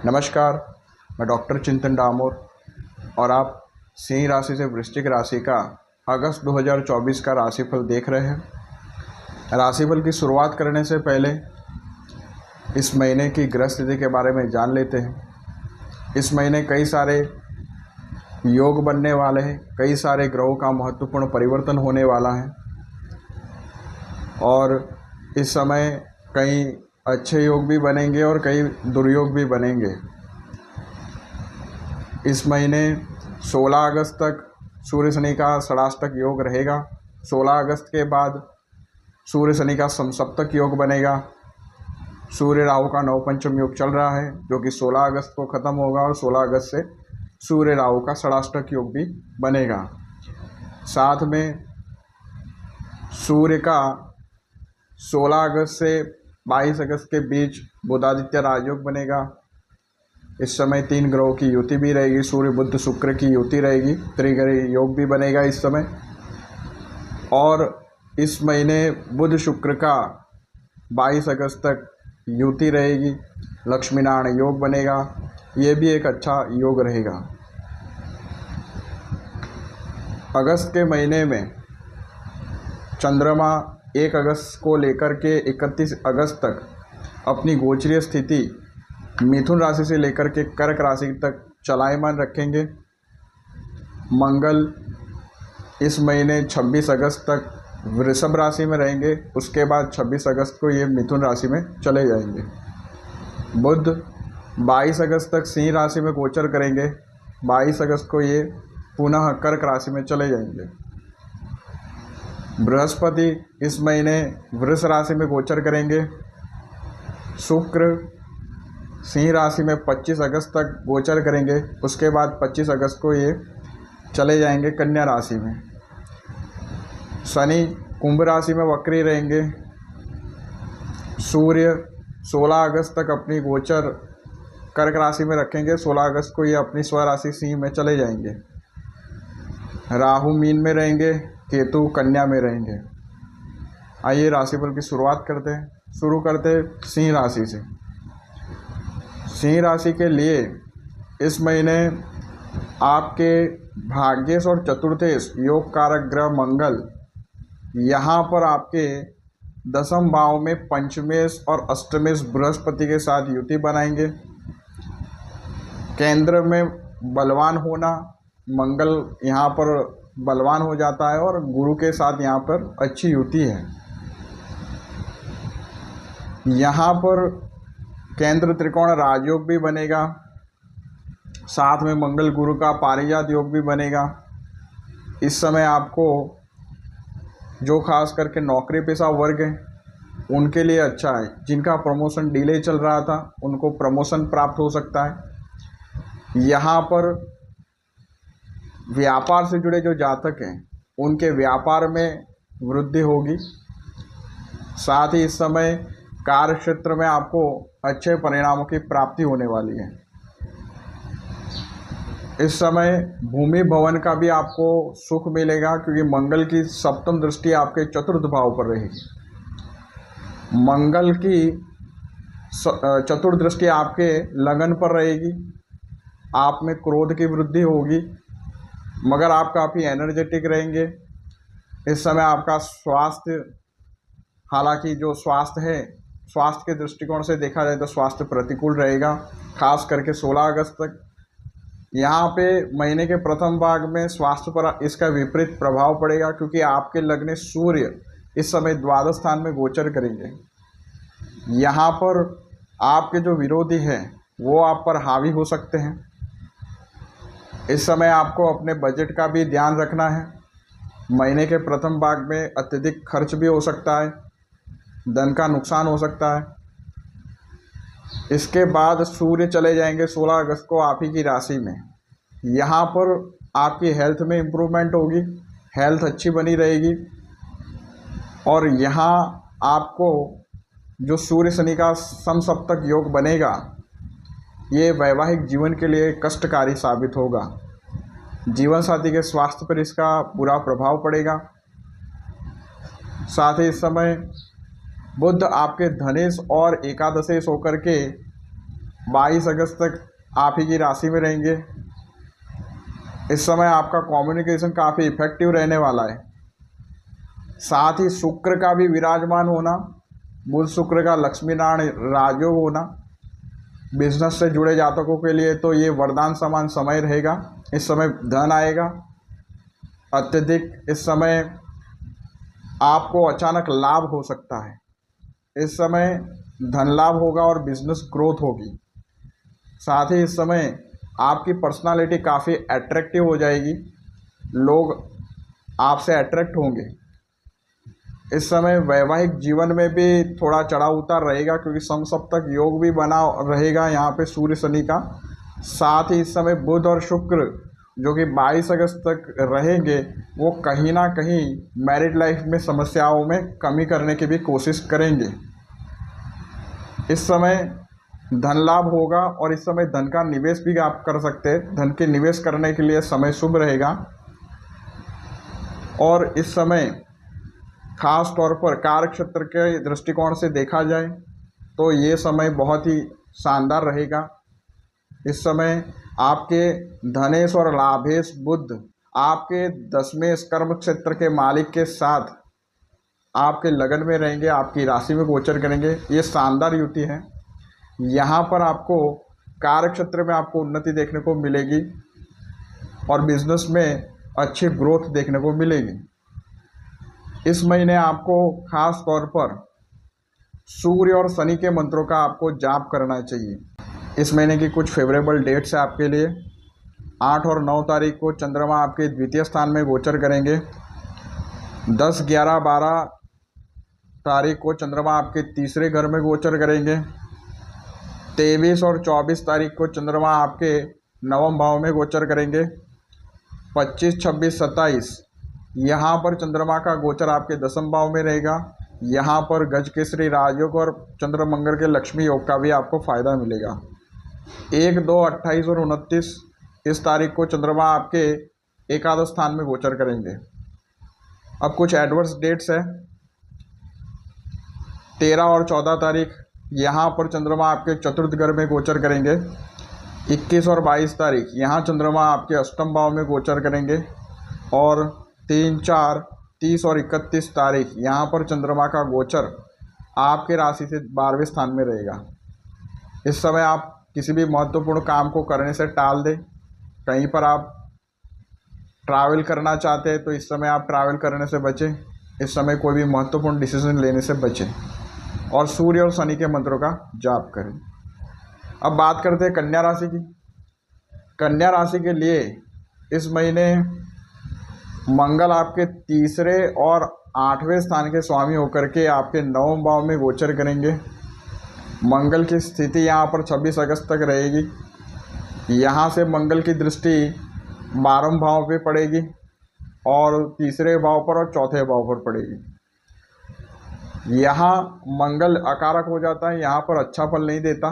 नमस्कार, मैं डॉक्टर चिंतन डामोर और आप सिंह राशि से वृश्चिक राशि का अगस्त 2024 का राशिफल देख रहे हैं। राशिफल की शुरुआत करने से पहले इस महीने की ग्रह स्थिति के बारे में जान लेते हैं। इस महीने कई सारे योग बनने वाले हैं, कई सारे ग्रहों का महत्वपूर्ण परिवर्तन होने वाला है और इस समय कई अच्छे योग भी बनेंगे और कई दुर्योग भी बनेंगे। इस महीने 16 अगस्त तक सूर्य शनि का षडाष्टक योग रहेगा। 16 अगस्त के बाद सूर्य शनि का समसप्तक योग बनेगा। सूर्य राहु का नवपंचम योग चल रहा है जो कि 16 अगस्त को ख़त्म होगा और 16 अगस्त से सूर्य राहु का षडाष्टक योग भी बनेगा। साथ में सूर्य का 16 अगस्त से 22 अगस्त के बीच बुधादित्य राजयोग बनेगा। इस समय 3 ग्रहों की युति भी रहेगी, सूर्य बुध शुक्र की युति रहेगी, त्रिग्रह योग भी बनेगा इस समय। और इस महीने बुध शुक्र का 22 अगस्त तक युति रहेगी, लक्ष्मी नारायण योग बनेगा। ये भी एक अच्छा योग रहेगा। अगस्त के महीने में चंद्रमा 1 अगस्त को लेकर के 31 अगस्त तक अपनी गोचरीय स्थिति मिथुन राशि से लेकर के कर्क राशि तक चलायमान रखेंगे। मंगल इस महीने 26 अगस्त तक वृषभ राशि में रहेंगे, उसके बाद 26 अगस्त को ये मिथुन राशि में चले जाएंगे। बुध 22 अगस्त तक सिंह राशि में गोचर करेंगे, 22 अगस्त को ये पुनः कर्क राशि में चले जाएंगे। बृहस्पति इस महीने वृष राशि में गोचर करेंगे। शुक्र सिंह राशि में 25 अगस्त तक गोचर करेंगे, उसके बाद 25 अगस्त को ये चले जाएंगे कन्या राशि में। शनि कुंभ राशि में वक्री रहेंगे। सूर्य 16 अगस्त तक अपनी गोचर कर्क राशि में रखेंगे, 16 अगस्त को ये अपनी स्वराशि सिंह में चले जाएंगे। राहु मीन में रहेंगे, केतु कन्या में रहेंगे। आइए राशिफल की शुरुआत करते हैं। शुरू करते हैं सिंह राशि से। सिंह राशि के लिए इस महीने आपके भाग्येश और चतुर्थेश योग कारक ग्रह मंगल यहाँ पर आपके दसम भाव में पंचमेश और अष्टमेश बृहस्पति के साथ युति बनाएंगे। केंद्र में बलवान होना, मंगल यहाँ पर बलवान हो जाता है और गुरु के साथ यहाँ पर अच्छी युति है। यहाँ पर केंद्र त्रिकोण राजयोग भी बनेगा, साथ में मंगल गुरु का पारिजात योग भी बनेगा। इस समय आपको जो खास करके नौकरी पेशा वर्ग है उनके लिए अच्छा है। जिनका प्रमोशन डिले चल रहा था उनको प्रमोशन प्राप्त हो सकता है। यहाँ पर व्यापार से जुड़े जो जातक हैं उनके व्यापार में वृद्धि होगी। साथ ही इस समय कार्य क्षेत्र में आपको अच्छे परिणामों की प्राप्ति होने वाली है। इस समय भूमि भवन का भी आपको सुख मिलेगा क्योंकि मंगल की सप्तम दृष्टि आपके चतुर्थ भाव पर रहेगी। मंगल की चतुर्थ दृष्टि आपके लगन पर रहेगी। आप में क्रोध की वृद्धि होगी, मगर आप काफ़ी एनर्जेटिक रहेंगे। इस समय आपका स्वास्थ्य, हालांकि जो स्वास्थ्य है, स्वास्थ्य के दृष्टिकोण से देखा जाए तो स्वास्थ्य प्रतिकूल रहेगा, खास करके 16 अगस्त तक। यहाँ पे महीने के प्रथम भाग में स्वास्थ्य पर इसका विपरीत प्रभाव पड़ेगा क्योंकि आपके लग्न सूर्य इस समय द्वादश स्थान में गोचर करेंगे। यहाँ पर आपके जो विरोधी हैं वो आप पर हावी हो सकते हैं। इस समय आपको अपने बजट का भी ध्यान रखना है। महीने के प्रथम भाग में अत्यधिक खर्च भी हो सकता है, धन का नुकसान हो सकता है। इसके बाद सूर्य चले जाएंगे 16 अगस्त को आप ही की राशि में। यहाँ पर आपकी हेल्थ में इम्प्रूवमेंट होगी, हेल्थ अच्छी बनी रहेगी। और यहाँ आपको जो सूर्य शनि का समसप्तक योग बनेगा ये वैवाहिक जीवन के लिए कष्टकारी साबित होगा। जीवन साथी के स्वास्थ्य पर इसका बुरा प्रभाव पड़ेगा। साथ ही इस समय बुध आपके धनेश और एकादशेश होकर के 22 अगस्त तक आप ही की राशि में रहेंगे। इस समय आपका कम्युनिकेशन काफ़ी इफेक्टिव रहने वाला है। साथ ही शुक्र का भी विराजमान होना, बुध शुक्र का लक्ष्मी नारायण राजयोग होना, बिजनेस से जुड़े जातकों के लिए तो ये वरदान समान समय रहेगा। इस समय धन आएगा अत्यधिक। इस समय आपको अचानक लाभ हो सकता है। इस समय धन लाभ होगा और बिजनेस ग्रोथ होगी। साथ ही इस समय आपकी पर्सनालिटी काफ़ी अट्रैक्टिव हो जाएगी, लोग आपसे अट्रैक्ट होंगे। इस समय वैवाहिक जीवन में भी थोड़ा चढ़ाव उतार रहेगा, क्योंकि समसप्तक योग भी बना रहेगा यहाँ पे सूर्य शनि का। साथ ही इस समय बुध और शुक्र जो कि 22 अगस्त तक रहेंगे, वो कहीं ना कहीं मैरिड लाइफ में समस्याओं में कमी करने की भी कोशिश करेंगे। इस समय धन लाभ होगा और इस समय धन का निवेश भी आप कर सकते हैं। धन के निवेश करने के लिए समय शुभ रहेगा। और इस समय खास तौर पर कार्य क्षेत्र के दृष्टिकोण से देखा जाए तो ये समय बहुत ही शानदार रहेगा। इस समय आपके धनेश और लाभेश बुध आपके 10वें कर्म क्षेत्र के मालिक के साथ आपके लगन में रहेंगे, आपकी राशि में गोचर करेंगे। ये शानदार युति है। यहाँ पर आपको कार्य क्षेत्र में आपको उन्नति देखने को मिलेगी और बिजनेस में अच्छी ग्रोथ देखने को मिलेगी। इस महीने आपको खास तौर पर सूर्य और शनि के मंत्रों का आपको जाप करना चाहिए। इस महीने की कुछ फेवरेबल डेट्स है आपके लिए। 8 और 9 तारीख को चंद्रमा आपके द्वितीय स्थान में गोचर करेंगे। 10, 11, 12 तारीख को चंद्रमा आपके तीसरे घर में गोचर करेंगे। 23 और 24 तारीख को चंद्रमा आपके 9वें भाव में गोचर करेंगे। 25, 26, 27 यहाँ पर चंद्रमा का गोचर आपके 10वें भाव में रहेगा। यहाँ पर गज केसरी राजयोग और चंद्र मंगल के लक्ष्मी योग का भी आपको फ़ायदा मिलेगा। 1, 2, 28 और 29 इस तारीख को चंद्रमा आपके एकादश स्थान में गोचर करेंगे। अब कुछ एडवर्स डेट्स है। 13 और 14 तारीख यहाँ पर चंद्रमा आपके चतुर्थ घर में गोचर करेंगे। 21 और 22 तारीख यहाँ चंद्रमा आपके अष्टम भाव में गोचर करेंगे। और 3, 4, 30 और 31 तारीख यहाँ पर चंद्रमा का गोचर आपके राशि से 12वें स्थान में रहेगा। इस समय आप किसी भी महत्वपूर्ण काम को करने से टाल दें। कहीं पर आप ट्रैवल करना चाहते हैं तो इस समय आप ट्रैवल करने से बचें। इस समय कोई भी महत्वपूर्ण डिसीजन लेने से बचें और सूर्य और शनि के मंत्रों का जाप करें। अब बात करते हैं कन्या राशि की। कन्या राशि के लिए इस महीने मंगल आपके तीसरे और 8वें स्थान के स्वामी होकर के आपके 9वें भाव में गोचर करेंगे। मंगल की स्थिति यहाँ पर 26 अगस्त तक रहेगी। यहाँ से मंगल की दृष्टि 12वें भाव पे पड़ेगी और तीसरे भाव पर और चौथे भाव पर पड़ेगी। यहाँ मंगल अकारक हो जाता है, यहाँ पर अच्छा फल नहीं देता।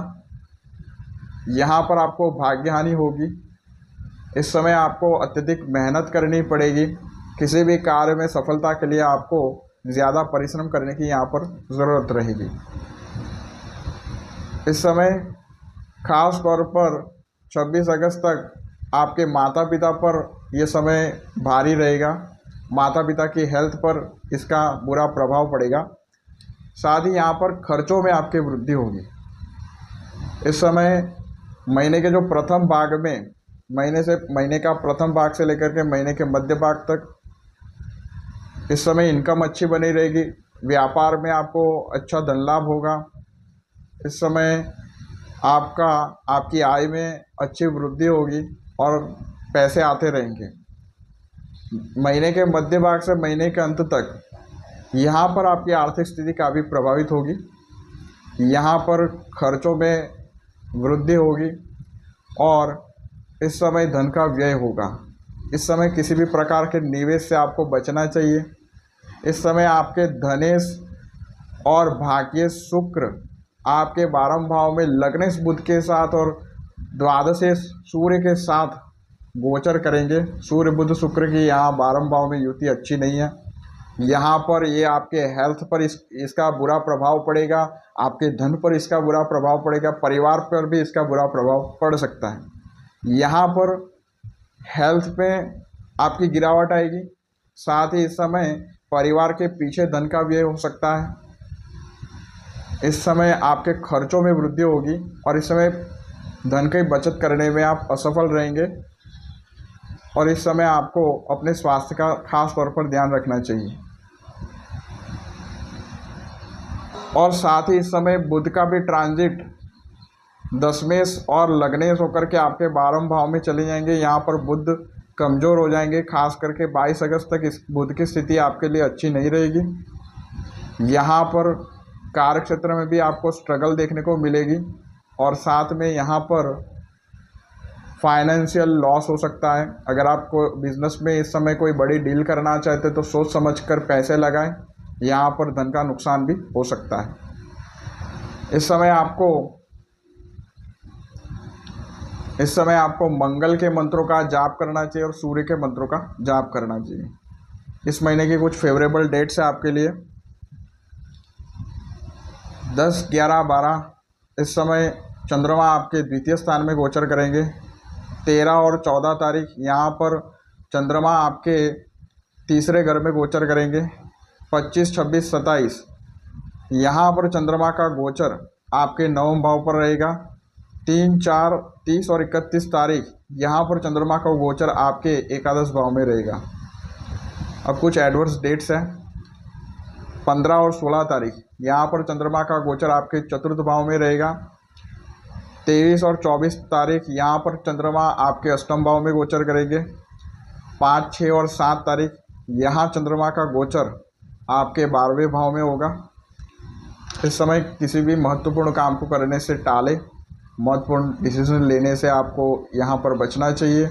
यहाँ पर आपको भाग्य हानि होगी। इस समय आपको अत्यधिक मेहनत करनी पड़ेगी। किसी भी कार्य में सफलता के लिए आपको ज़्यादा परिश्रम करने की यहाँ पर ज़रूरत रहेगी। इस समय खास तौर पर 26 अगस्त तक आपके माता पिता पर यह समय भारी रहेगा। माता पिता की हेल्थ पर इसका बुरा प्रभाव पड़ेगा। साथ ही यहाँ पर खर्चों में आपकी वृद्धि होगी। इस समय महीने के जो प्रथम भाग में महीने का प्रथम भाग से लेकर के महीने के मध्य भाग तक इस समय इनकम अच्छी बनी रहेगी। व्यापार में आपको अच्छा धन लाभ होगा। इस समय आपकी आय में अच्छी वृद्धि होगी और पैसे आते रहेंगे। महीने के मध्य भाग से महीने के अंत तक यहाँ पर आपकी आर्थिक स्थिति काफ़ी प्रभावित होगी। यहाँ पर खर्चों में वृद्धि होगी और इस समय धन का व्यय होगा। इस समय किसी भी प्रकार के निवेश से आपको बचना चाहिए। इस समय आपके धनेश और भाग्य शुक्र आपके 12वें भाव में लग्नेश बुध के साथ और द्वादशेश सूर्य के साथ गोचर करेंगे। सूर्य बुध शुक्र की यहाँ 12वें भाव में युति अच्छी नहीं है। यहाँ पर ये आपके हेल्थ पर इसका बुरा प्रभाव पड़ेगा, आपके धन पर इसका बुरा प्रभाव पड़ेगा, परिवार पर भी इसका बुरा प्रभाव पड़ सकता है। यहाँ पर हेल्थ पे आपकी गिरावट आएगी, साथ ही इस समय परिवार के पीछे धन का व्यय हो सकता है। इस समय आपके खर्चों में वृद्धि होगी और इस समय धन की बचत करने में आप असफल रहेंगे और इस समय आपको अपने स्वास्थ्य का खास तौर पर ध्यान रखना चाहिए। और साथ ही इस समय बुध का भी ट्रांजिट दशमेश और लग्नेश होकर के आपके 12वें भाव में चले जाएंगे। यहाँ पर बुध कमज़ोर हो जाएंगे, खास करके 22 अगस्त तक इस बुध की स्थिति आपके लिए अच्छी नहीं रहेगी। यहाँ पर कार्य क्षेत्र में भी आपको स्ट्रगल देखने को मिलेगी और साथ में यहाँ पर फाइनेंशियल लॉस हो सकता है। अगर आपको बिजनेस में इस समय कोई बड़ी डील करना चाहते तो सोच समझकर पैसे लगाएं, यहाँ पर धन का नुकसान भी हो सकता है। इस समय आपको मंगल के मंत्रों का जाप करना चाहिए और सूर्य के मंत्रों का जाप करना चाहिए। इस महीने की कुछ फेवरेबल डेट्स है आपके लिए। 10, 11, 12 इस समय चंद्रमा आपके द्वितीय स्थान में गोचर करेंगे। 13 और 14 तारीख यहाँ पर चंद्रमा आपके तीसरे घर में गोचर करेंगे। 25, 26, 27 यहाँ पर चंद्रमा का गोचर आपके 9वें भाव पर रहेगा। 3, 4, 30 और 31 तारीख यहाँ पर चंद्रमा का गोचर आपके एकादश भाव में रहेगा। अब कुछ एडवर्स डेट्स हैं। 15 और 16 तारीख यहाँ पर चंद्रमा का गोचर आपके चतुर्थ भाव में रहेगा। 23 और 24 तारीख यहाँ पर चंद्रमा आपके अष्टम भाव में गोचर करेंगे। 5, 6 और 7 तारीख यहाँ चंद्रमा का गोचर आपके 12वें भाव में होगा। इस समय किसी भी महत्वपूर्ण काम को करने से टालें, महत्वपूर्ण डिसीजन लेने से आपको यहाँ पर बचना चाहिए।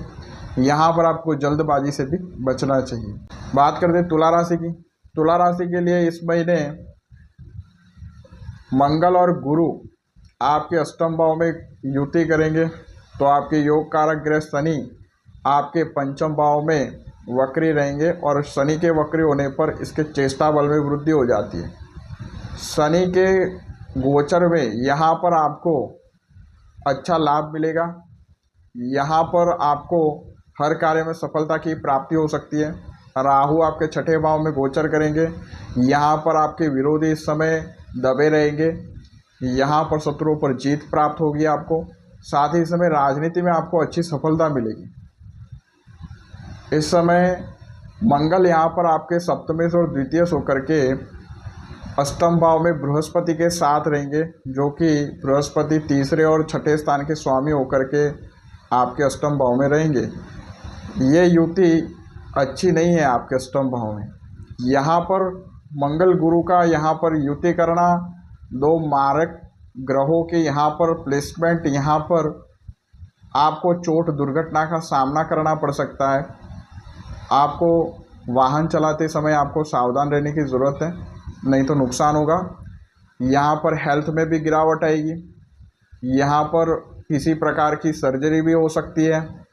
यहाँ पर आपको जल्दबाजी से भी बचना चाहिए। बात करते हैं तुला राशि की। तुला राशि के लिए इस महीने मंगल और गुरु आपके अष्टम भाव में युति करेंगे, तो आपके योग कारक ग्रह शनि आपके पंचम भाव में वक्री रहेंगे और शनि के वक्री होने पर इसके चेष्टा बल में वृद्धि हो जाती है। शनि के गोचर में यहाँ पर आपको अच्छा लाभ मिलेगा। यहाँ पर आपको हर कार्य में सफलता की प्राप्ति हो सकती है। राहु आपके छठे भाव में गोचर करेंगे। यहाँ पर आपके विरोधी इस समय दबे रहेंगे। यहाँ पर शत्रुओं पर जीत प्राप्त होगी आपको। साथ ही इस समय राजनीति में आपको अच्छी सफलता मिलेगी। इस समय मंगल यहाँ पर आपके सप्तमेश और द्वितीयश होकर के अष्टम भाव में बृहस्पति के साथ रहेंगे, जो कि बृहस्पति तीसरे और छठे स्थान के स्वामी होकर के आपके अष्टम भाव में रहेंगे। ये युति अच्छी नहीं है आपके अष्टम भाव में। यहाँ पर मंगल गुरु का यहाँ पर युति करना, दो मारक ग्रहों के यहाँ पर प्लेसमेंट, यहाँ पर आपको चोट दुर्घटना का सामना करना पड़ सकता है। आपको वाहन चलाते समय आपको सावधान रहने की ज़रूरत है, नहीं तो नुकसान होगा। यहाँ पर हेल्थ में भी गिरावट आएगी। यहाँ पर किसी प्रकार की सर्जरी भी हो सकती है,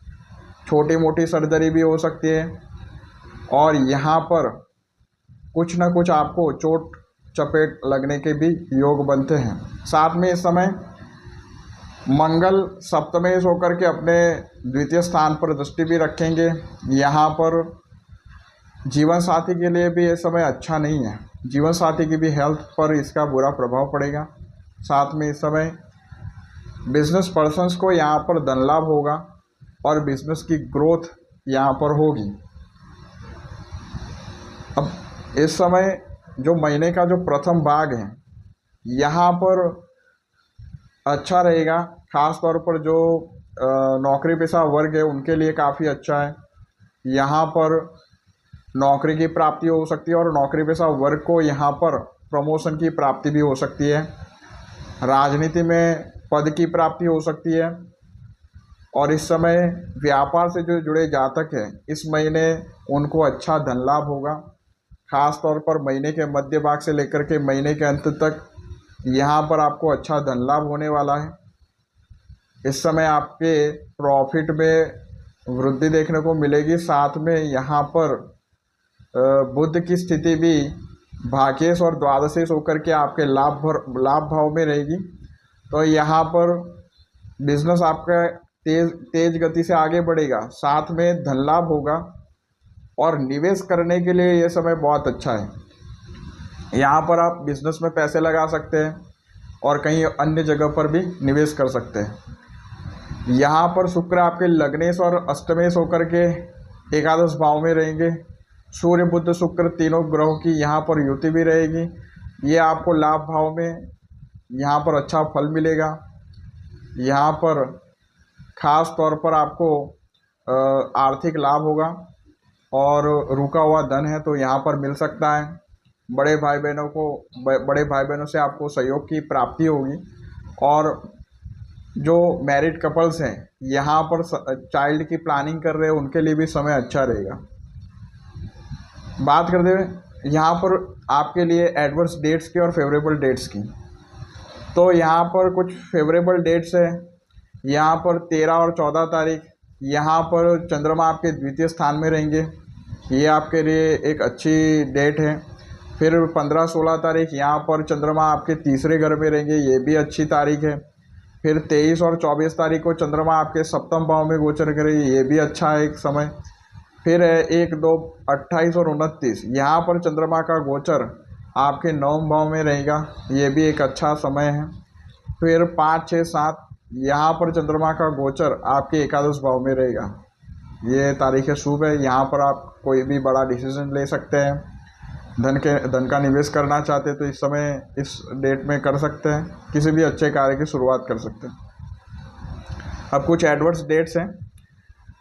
छोटी मोटी सर्जरी भी हो सकती है और यहाँ पर कुछ ना कुछ आपको चोट चपेट लगने के भी योग बनते हैं। साथ में इस समय मंगल सप्तमेश होकर के अपने द्वितीय स्थान पर दृष्टि भी रखेंगे। यहाँ पर जीवन साथी के लिए भी ये समय अच्छा नहीं है। जीवन साथी की भी हेल्थ पर इसका बुरा प्रभाव पड़ेगा। साथ में इस समय बिजनेस पर्सन्स को यहाँ पर धन लाभ होगा और बिजनेस की ग्रोथ यहाँ पर होगी। अब इस समय जो महीने का जो प्रथम भाग है यहाँ पर अच्छा रहेगा। खास तौर पर जो नौकरी पेशा वर्ग है उनके लिए काफ़ी अच्छा है। यहाँ पर नौकरी की प्राप्ति हो सकती है और नौकरी पेशा वर्ग को यहाँ पर प्रमोशन की प्राप्ति भी हो सकती है। राजनीति में पद की प्राप्ति हो सकती है और इस समय व्यापार से जो जुड़े जातक हैं इस महीने उनको अच्छा धन लाभ होगा। खास तौर पर महीने के मध्य भाग से लेकर के महीने के अंत तक यहाँ पर आपको अच्छा धन लाभ होने वाला है। इस समय आपके प्रॉफिट में वृद्धि देखने को मिलेगी। साथ में यहाँ पर बुध की स्थिति भी भाग्येश और द्वादशेश होकर के आपके लाभ भाव में रहेगी। तो यहाँ पर बिजनेस आपका तेज गति से आगे बढ़ेगा, साथ में धन लाभ होगा और निवेश करने के लिए ये समय बहुत अच्छा है। यहाँ पर आप बिजनेस में पैसे लगा सकते हैं और कहीं अन्य जगह पर भी निवेश कर सकते हैं। यहाँ पर शुक्र आपके लग्नेश और अष्टमेश होकर के एकादश भाव में रहेंगे। सूर्य बुध शुक्र तीनों ग्रहों की यहाँ पर युति भी रहेगी। ये आपको लाभ भाव में यहाँ पर अच्छा फल मिलेगा। यहाँ पर खास तौर पर आपको आर्थिक लाभ होगा और रुका हुआ धन है तो यहाँ पर मिल सकता है। बड़े भाई बहनों से आपको सहयोग की प्राप्ति होगी। और जो मैरिड कपल्स हैं यहाँ पर चाइल्ड की प्लानिंग कर रहे हैं उनके लिए भी समय अच्छा रहेगा। बात करते हुए यहाँ पर आपके लिए एडवर्स डेट्स की और फेवरेबल डेट्स की, तो यहाँ पर कुछ फेवरेबल डेट्स है। यहाँ पर 13 और 14 तारीख यहाँ पर चंद्रमा आपके द्वितीय स्थान में रहेंगे, ये आपके लिए एक अच्छी डेट है। फिर 15-16 तारीख यहाँ पर चंद्रमा आपके तीसरे घर में रहेंगे, ये भी अच्छी तारीख है। फिर 23 और 24 तारीख को चंद्रमा आपके सप्तम भाव में गोचर करेंगे, ये भी अच्छा है एक समय। फिर 1, 2, 28 और 29 यहाँ पर चंद्रमा का गोचर आपके नवम भाव में रहेगा, ये भी एक अच्छा समय है। फिर 5, 6, 7 यहाँ पर चंद्रमा का गोचर आपके एकादश भाव में रहेगा, ये तारीखें शुभ है। यहाँ पर आप कोई भी बड़ा डिसीजन ले सकते हैं। धन का निवेश करना चाहते हैं तो इस समय इस डेट में कर सकते हैं, किसी भी अच्छे कार्य की शुरुआत कर सकते हैं। अब कुछ एडवर्स डेट्स हैं।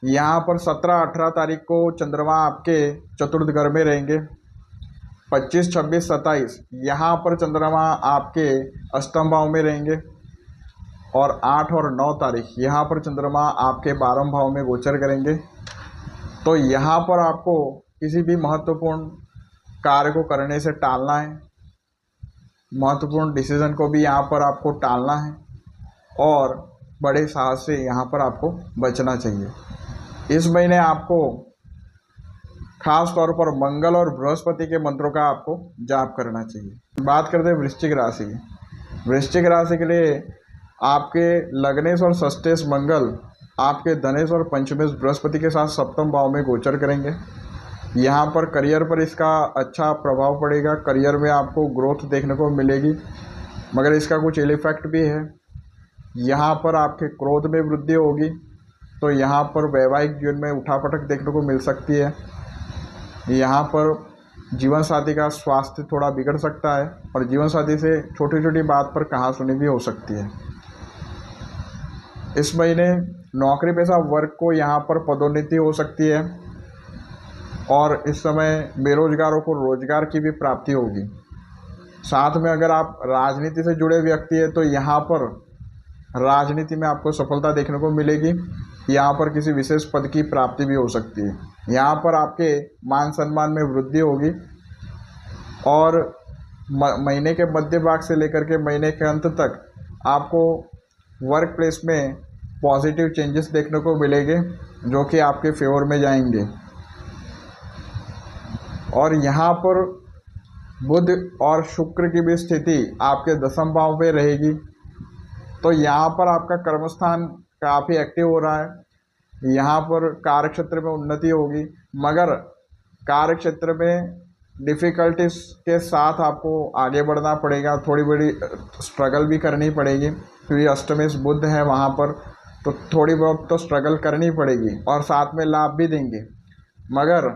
यहाँ पर 17-18 तारीख को चंद्रमा आपके चतुर्थ घर में रहेंगे। 25, 26, 27 यहाँ पर चंद्रमा आपके अष्टम भाव में रहेंगे। और 8 और 9 तारीख यहाँ पर चंद्रमा आपके 12वें भाव में गोचर करेंगे। तो यहाँ पर आपको किसी भी महत्वपूर्ण कार्य को करने से टालना है, महत्वपूर्ण डिसीजन को भी यहाँ पर आपको टालना है और बड़े साहस से यहाँ पर आपको बचना चाहिए। इस महीने आपको खास तौर पर मंगल और बृहस्पति के मंत्रों का आपको जाप करना चाहिए। बात करते हैं वृश्चिक राशि की। वृश्चिक राशि के लिए आपके लग्नेश और षष्ठेश मंगल आपके धनेश और पंचमेश बृहस्पति के साथ सप्तम भाव में गोचर करेंगे। यहाँ पर करियर पर इसका अच्छा प्रभाव पड़ेगा, करियर में आपको ग्रोथ देखने को मिलेगी, मगर इसका कुछ इल इफेक्ट भी है। यहाँ पर आपके क्रोध में वृद्धि होगी, तो यहाँ पर वैवाहिक जीवन में उठापटक देखने को मिल सकती है। यहाँ पर जीवन साथी का स्वास्थ्य थोड़ा बिगड़ सकता है और जीवन साथी से छोटी छोटी बात पर कहासुनी भी हो सकती है। इस महीने नौकरी पेशा वर्ग को यहाँ पर पदोन्नति हो सकती है और इस समय बेरोजगारों को रोजगार की भी प्राप्ति होगी। साथ में अगर आप राजनीति से जुड़े व्यक्ति हैं तो यहाँ पर राजनीति में आपको सफलता देखने को मिलेगी। यहाँ पर किसी विशेष पद की प्राप्ति भी हो सकती है। यहाँ पर आपके मान सम्मान में वृद्धि होगी और महीने के मध्य भाग से लेकर के महीने के अंत तक आपको वर्क प्लेस में पॉजिटिव चेंजेस देखने को मिलेंगे जो कि आपके फेवर में जाएंगे। और यहाँ पर बुध और शुक्र की भी स्थिति आपके दसम भाव में रहेगी, तो यहाँ पर आपका कर्मस्थान काफ़ी एक्टिव हो रहा है। यहाँ पर कार्य क्षेत्र में उन्नति होगी, मगर कार्य क्षेत्र में डिफ़िकल्टीज के साथ आपको आगे बढ़ना पड़ेगा, थोड़ी बड़ी स्ट्रगल भी करनी पड़ेगी क्योंकि अष्टमेश बुध है वहाँ पर, तो थोड़ी बहुत तो स्ट्रगल करनी पड़ेगी और साथ में लाभ भी देंगे। मगर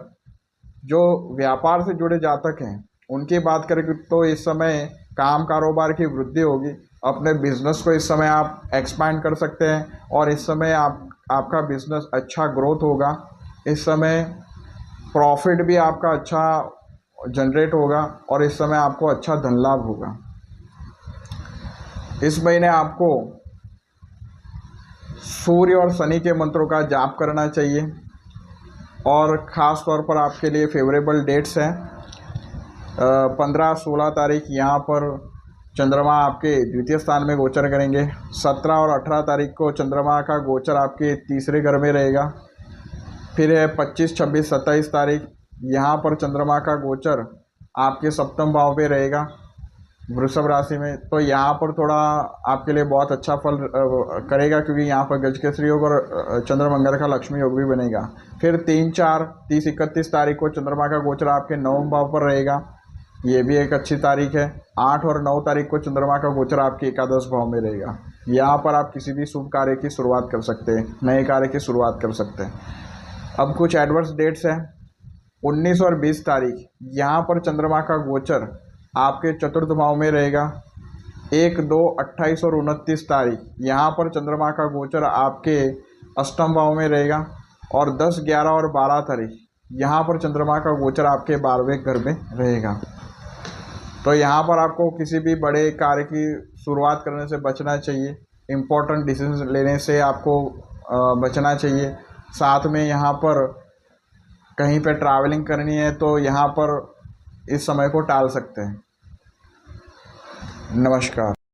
जो व्यापार से जुड़े जातक हैं उनकी बात करें तो इस समय काम कारोबार की वृद्धि होगी। अपने बिजनेस को इस समय आप एक्सपैंड कर सकते हैं और इस समय आपका बिजनेस अच्छा ग्रोथ होगा। इस समय प्रॉफिट भी आपका अच्छा जनरेट होगा और इस समय आपको अच्छा धन लाभ होगा। इस महीने आपको सूर्य और शनि के मंत्रों का जाप करना चाहिए और ख़ास तौर पर आपके लिए फेवरेबल डेट्स हैं। 15-16 तारीख यहाँ पर चंद्रमा आपके द्वितीय स्थान में गोचर करेंगे। 17 और 18 तारीख को चंद्रमा का गोचर आपके तीसरे घर में रहेगा। फिर है 25, 26, 27 तारीख यहाँ पर चंद्रमा का गोचर आपके सप्तम भाव पे रहेगा वृषभ राशि में, तो यहाँ पर थोड़ा आपके लिए बहुत अच्छा फल करेगा, क्योंकि यहाँ पर गजकेसरी योग और चंद्र मंगल का लक्ष्मी योग भी बनेगा। फिर 3, 4, 30, 31 तारीख को चंद्रमा का गोचर आपके 9वें भाव पर रहेगा, ये भी एक अच्छी तारीख है। 8 और 9 तारीख को चंद्रमा का गोचर आपके एकादश भाव में रहेगा। यहाँ पर आप किसी भी शुभ कार्य की शुरुआत कर सकते हैं, नए कार्य की शुरुआत कर सकते हैं। अब कुछ एडवर्स डेट्स हैं। 19 और 20 तारीख यहाँ पर चंद्रमा का गोचर आपके चतुर्थ भाव में रहेगा। 1, 2, 28 और 29 तारीख यहाँ पर चंद्रमा का गोचर आपके अष्टम भाव में रहेगा। और 10, 11 और 12 तारीख यहाँ पर चंद्रमा का गोचर आपके 12वें घर में रहेगा। तो यहाँ पर आपको किसी भी बड़े कार्य की शुरुआत करने से बचना चाहिए, इम्पोर्टेंट डिसीजन लेने से आपको बचना चाहिए। साथ में यहाँ पर कहीं पे ट्रैवलिंग करनी है तो यहाँ पर इस समय को टाल सकते हैं। नमस्कार।